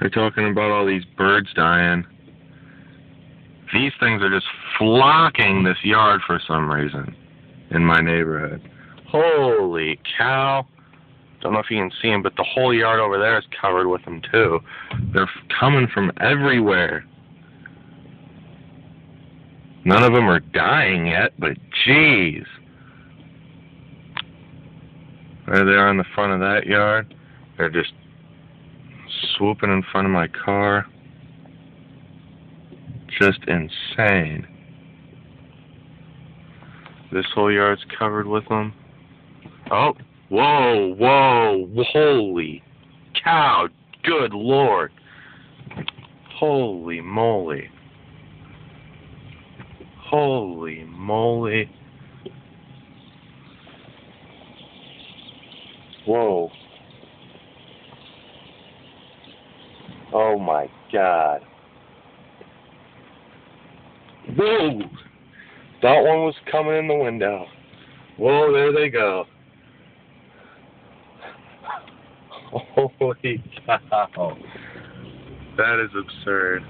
They're talking about all these birds dying. These things are just flocking this yard for some reason in my neighborhood. Holy cow. Don't know if you can see them, but the whole yard over there is covered with them too. They're coming from everywhere. None of them are dying yet, but geez. There they are in the front of that yard. They're just swooping in front of my car. Just insane. This whole yard's covered with them. Oh, whoa, whoa, holy cow, good Lord. Holy moly. Holy moly. Whoa. Oh my God. Whoa! That one was coming in the window. Whoa, there they go. Holy cow. That is absurd.